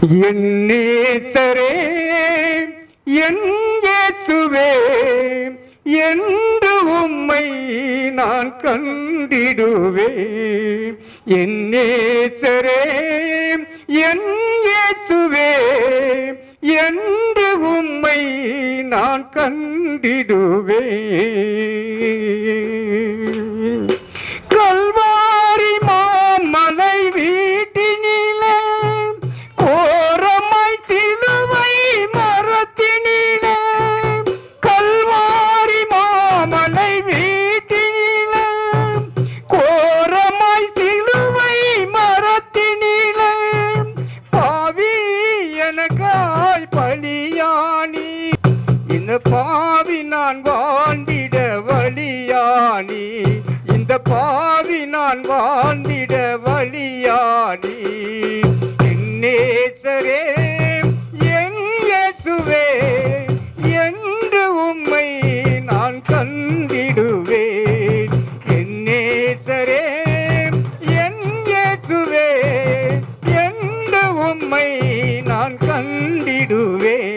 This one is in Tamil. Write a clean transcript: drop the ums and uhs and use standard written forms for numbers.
என் நேசரே என் இயேசுவே என்று உம்மை நான் கண்டிடுவேன். என் நேசரே என் இயேசுவே என்று உம்மை நான் கண்டிடுவேன். கல்வாரி மாமலை வீட்டினிலே கோரமாய் சிலுவை மரத்தினிலே, கல்வாரி மாமலை வீட்டினிலே கோரமாய் சிலுவை மரத்தினிலே, பாவி எனக்காய் பலியானி, இந்த பாவி நான் வாழ்ந்திட வழியானி, இந்த பாவி நான் வாழ்ந்திட வழியானி. என் நேசரே என் இயேசுவே என்று உம்மை நான் கண்டிடுவேன். என் நேசரே என் இயேசுவே என்று உம்மை நான் கண்டிடுவேன்.